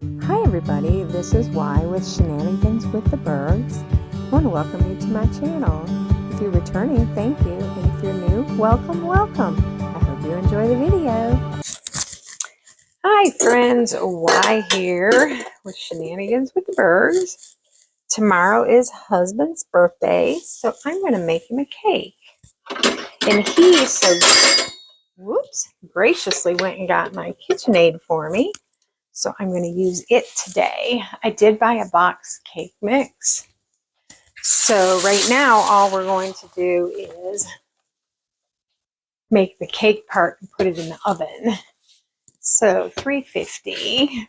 Hi everybody, this is Y with Shenanigans with the Burgs. I want to welcome you to my channel. If you're returning, thank you, and if you're new, welcome, welcome. I hope you enjoy the video. Hi friends, Y here with Shenanigans with the Burgs. Tomorrow is husband's birthday, so I'm going to make him a cake. And he graciously went and got my KitchenAid for me. So I'm going to use it today. I did buy a box cake mix. So right now, all we're going to do is make the cake part and put it in the oven. So 350.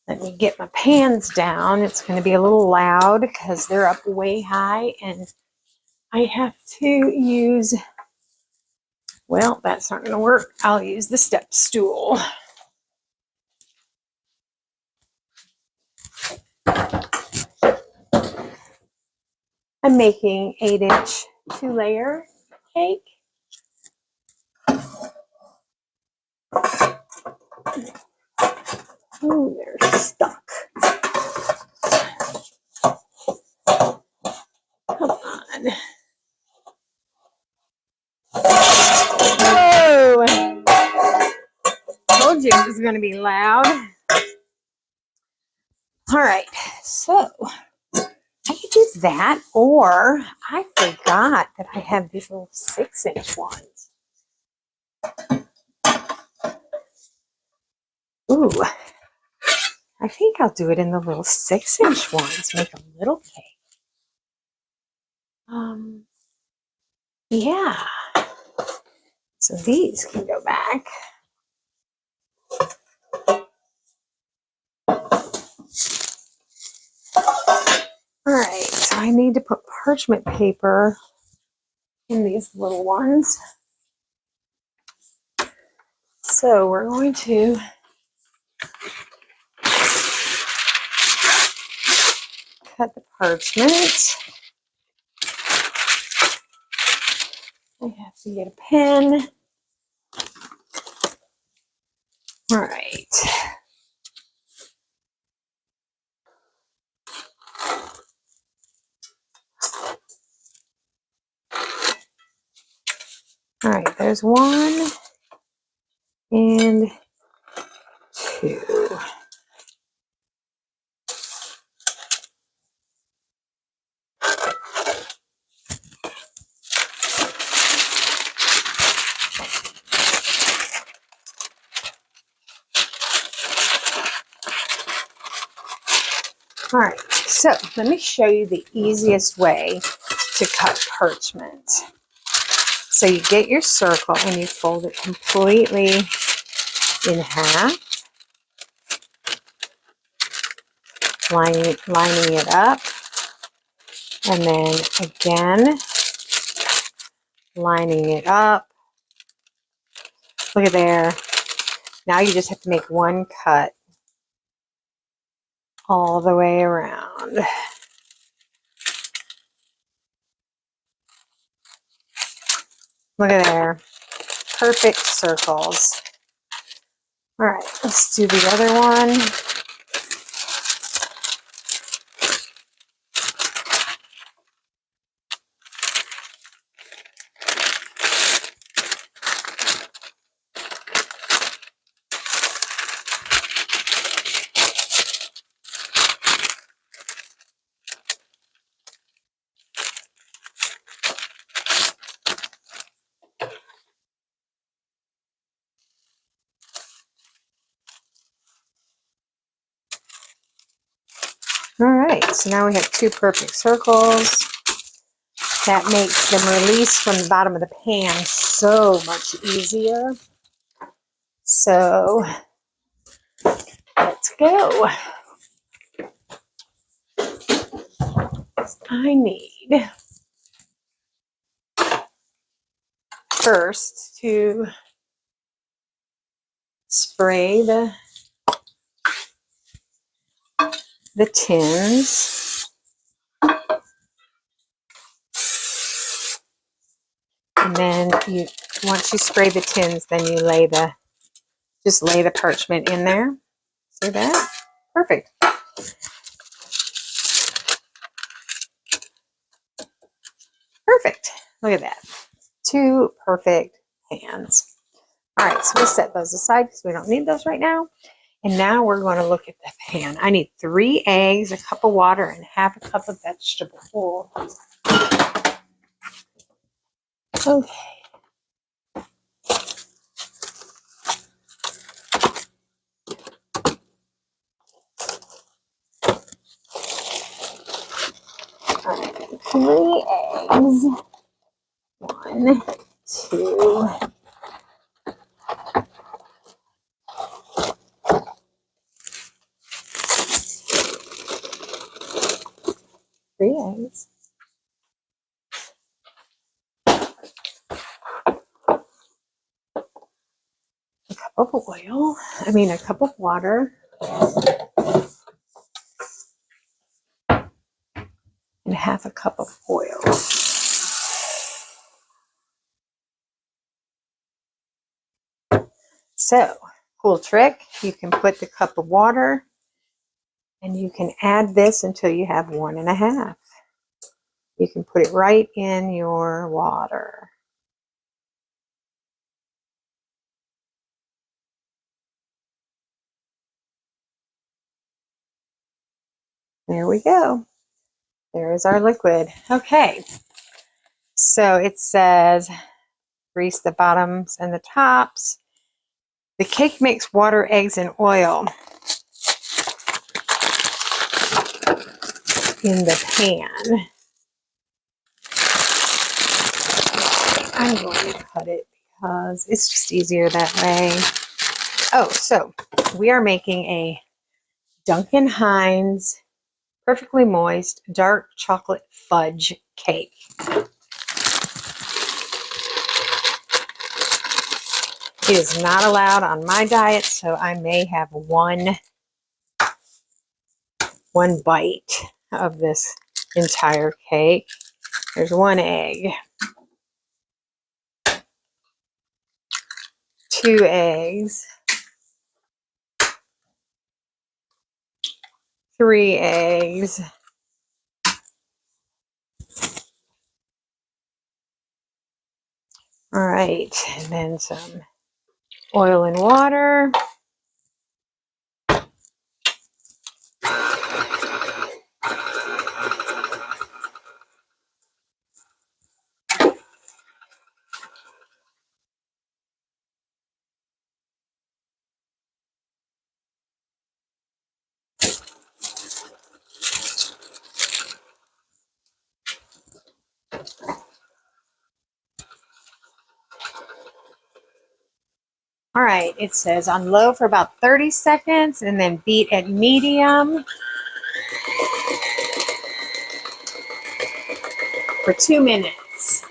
Let me get my pans down. It's going to be a little loud because they're up way high and I have to use, well, that's not going to work. I'll use the step stool. I'm making 8-inch 2-layer cake. Oh, they're stuck. Come on. Whoa! Told you it was going to be loud. All right, so I could do that, or I forgot that I have these little 6-inch ones. Ooh, I think I'll do it in the little 6-inch ones. Make a little cake. Yeah. So these can go back. All right, so I need to put parchment paper in these little ones. So we're going to cut the parchment. I have to get a pen. All right. All right, there's 1 and 2. All right, so let me show you the easiest way to cut parchment. So you get your circle and you fold it completely in half, lining it up, and then again, lining it up. Look at there. Now you just have to make one cut all the way around. Look at there. Perfect circles. All right, let's do the other one. All right, so now we have 2 perfect circles. That makes them release from the bottom of the pan so much easier. So let's go. I need first to spray the tins. And then once you spray the tins, then you lay the Just lay the parchment in there. See that? Perfect. Perfect. Look at that. 2 perfect pans. All right, so we'll set those aside because we don't need those right now. And now we're going to look at the pan. I need 3 eggs, a cup of water, and half a cup of vegetable oil. Okay. All right, 3 eggs. 1, 2. 3 eggs. A cup of oil. A cup of water. And half a cup of oil. So, cool trick. You can put the cup of water and you can add this until you have 1.5. You can put it right in your water. There we go. There is our liquid. Okay. So it says grease the bottoms and the tops. The cake mix, water, eggs, and oil in the pan. I'm going to cut it because it's just easier that way. Oh, so we are making a Duncan Hines perfectly moist dark chocolate fudge cake. It is not allowed on my diet, so I may have one bite of this entire cake. There's 1 egg, 2 eggs, 3 eggs, all right, and then some oil and water. All right, it says on low for about 30 seconds and then beat at medium for 2 minutes.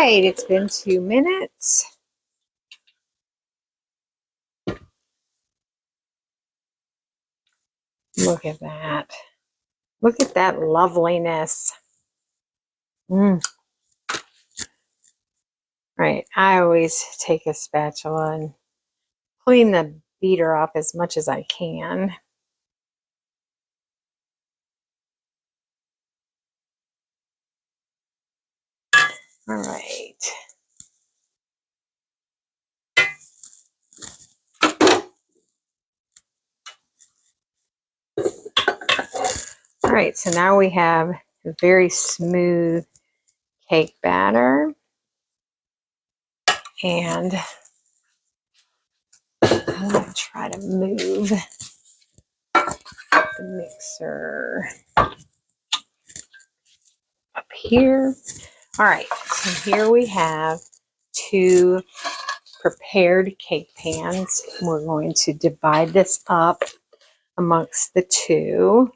right, it's been 2 minutes. Look at that. Look at that loveliness. Right, I always take a spatula and clean the beater off as much as I can. All right. All right, so now we have a very smooth cake batter. And I'm going to try to move the mixer up here. All right, so here we have 2 prepared cake pans. We're going to divide this up amongst the 2.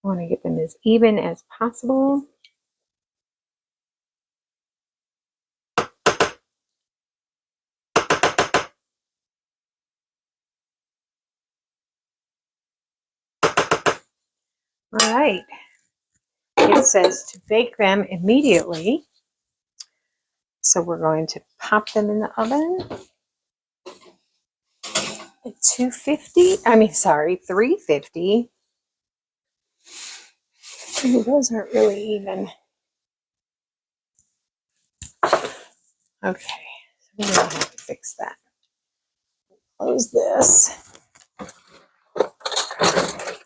I want to get them as even as possible. All right. It says to bake them immediately. So we're going to pop them in the oven at 350. Ooh, those aren't really even. Okay, so we're going to have to fix that. Close this. All right.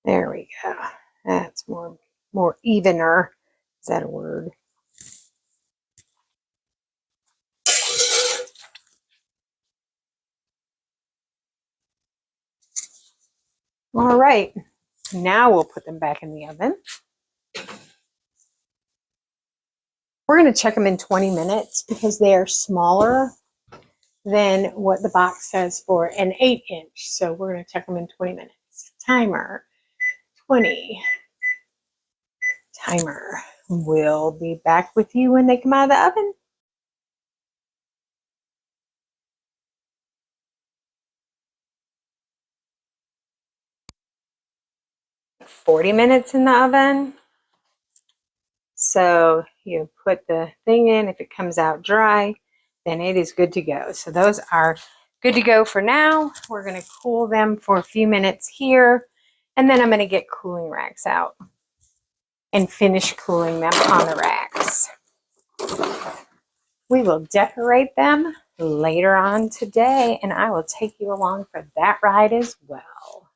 There we go. That's more evener. Is that a word? All right. Now we'll put them back in the oven. We're going to check them in 20 minutes because they are smaller than what the box says for an 8-inch. So we're going to check them in 20 minutes. Timer 20. Timer. We'll be back with you when they come out of the oven. 40 minutes in the oven. So you put the thing in. If it comes out dry, then it is good to go. So those are good to go for now. We're going to cool them for a few minutes here, and then I'm going to get cooling racks out and finish cooling them on the racks. We will decorate them later on today, and I will take you along for that ride as well.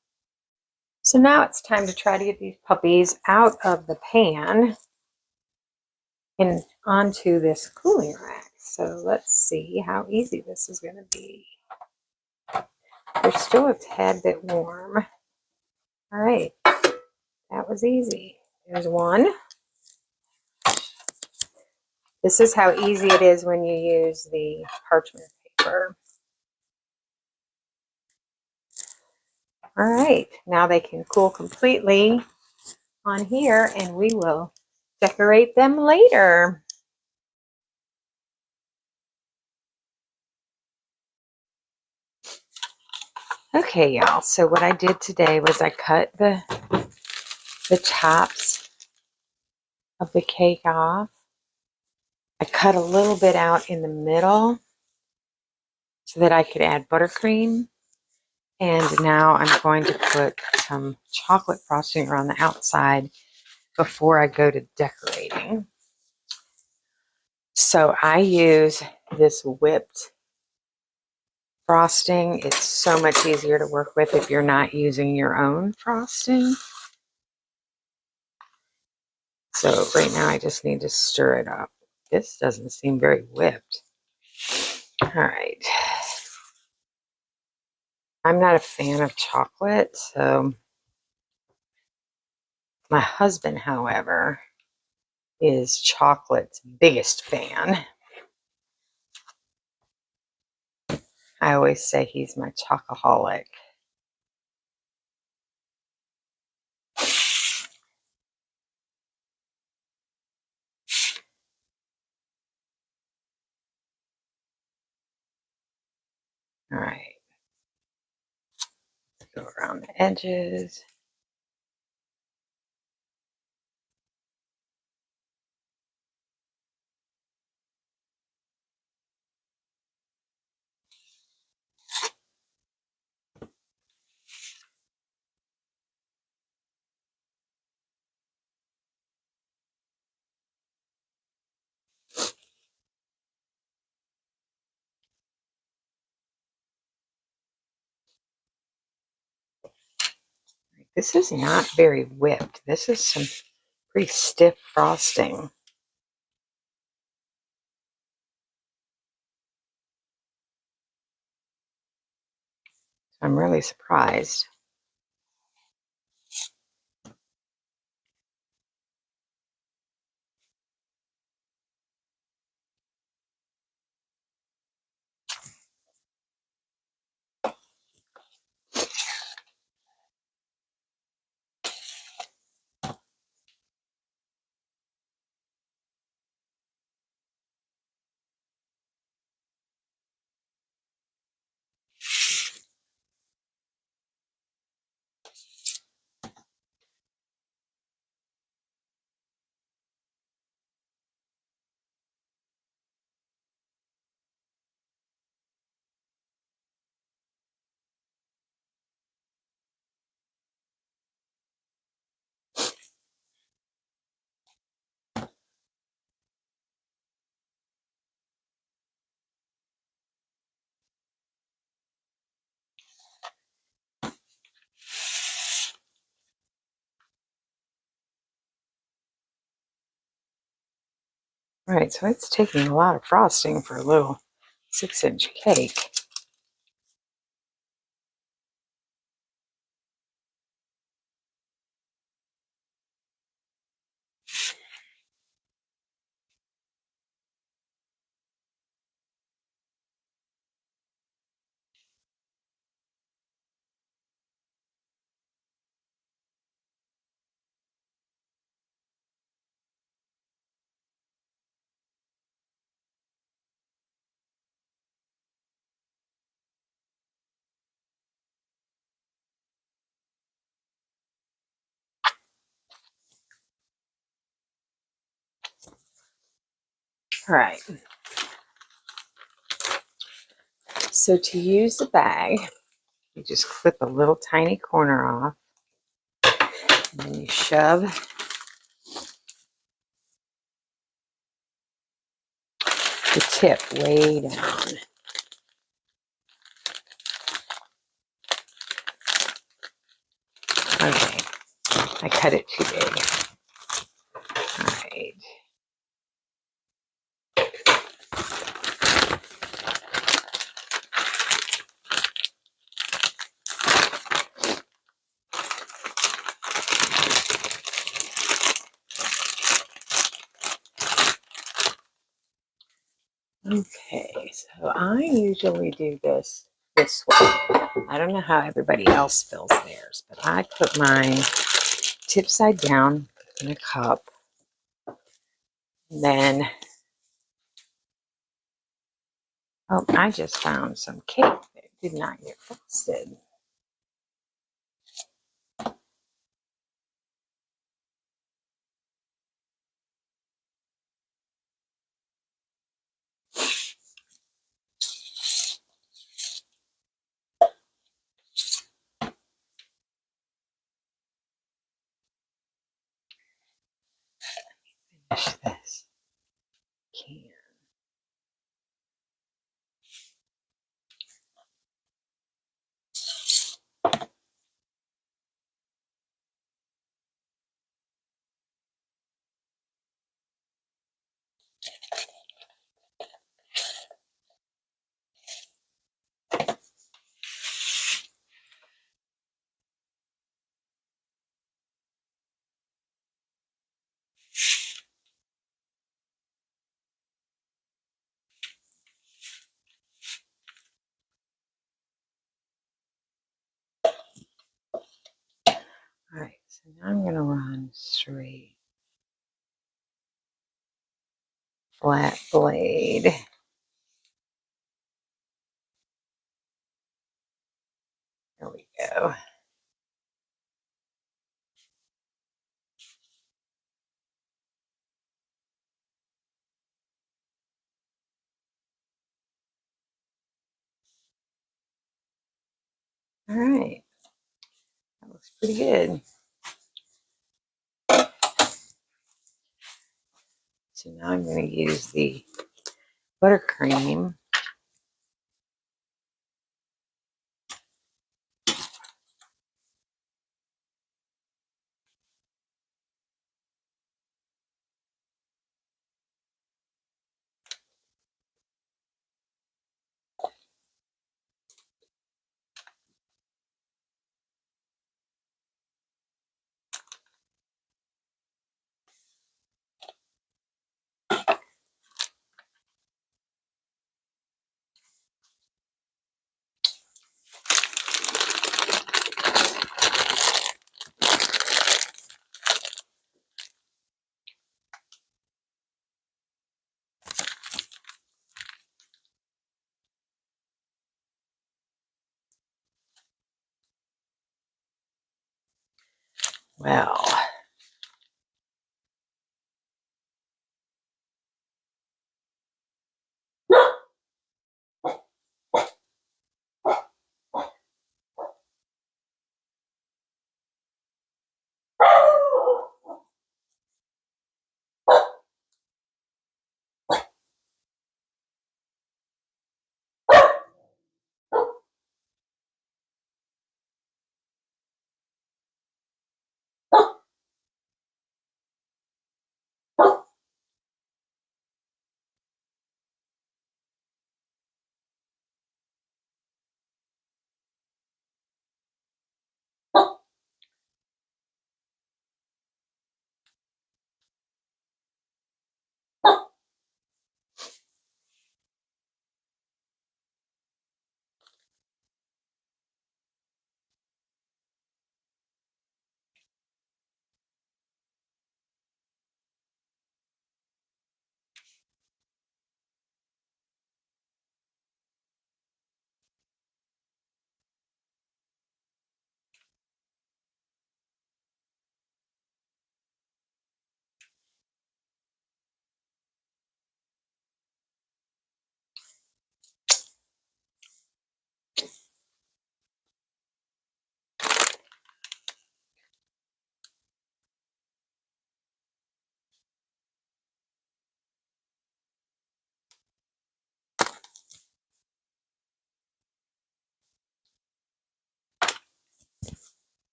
So now it's time to try to get these puppies out of the pan and onto this cooling rack. So let's see how easy this is going to be. They're still a tad bit warm. All right, that was easy. There's one. This is how easy it is when you use the parchment paper. All right, now they can cool completely on here, and we will decorate them later. Okay, y'all, so what I did today was I cut the tops of the cake off. I cut a little bit out in the middle so that I could add buttercream. And now I'm going to put some chocolate frosting around the outside before I go to decorating. So I use this whipped frosting. It's so much easier to work with if you're not using your own frosting. So right now I just need to stir it up. This doesn't seem very whipped. All right. I'm not a fan of chocolate, so my husband, however, is chocolate's biggest fan. I always say he's my chocoholic. All right. Go around the edges. This is not very whipped. This is some pretty stiff frosting. I'm really surprised. All right, so it's taking a lot of frosting for a little 6-inch cake. All right. So to use the bag, you just clip a little tiny corner off, and then you shove the tip way down. Okay, I cut it too big. All right. Okay, so I usually do this way. I don't know how everybody else fills theirs, but I put mine tip side down in a cup. And then, oh, I just found some cake that did not get frosted. Finish this can. So now I'm going to run straight flat blade. There we go. All right. That looks pretty good. So now I'm going to use the buttercream. Well,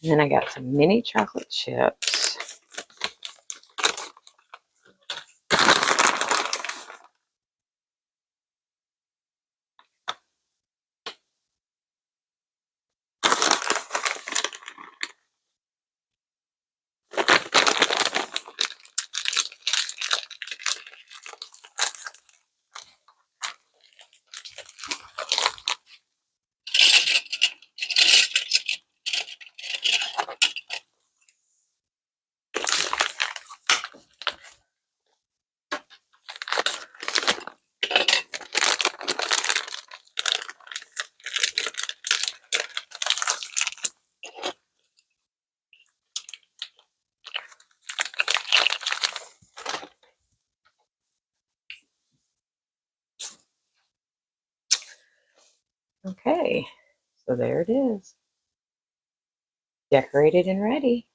and then I got some mini chocolate chips. Okay, so there it is. Decorated and ready.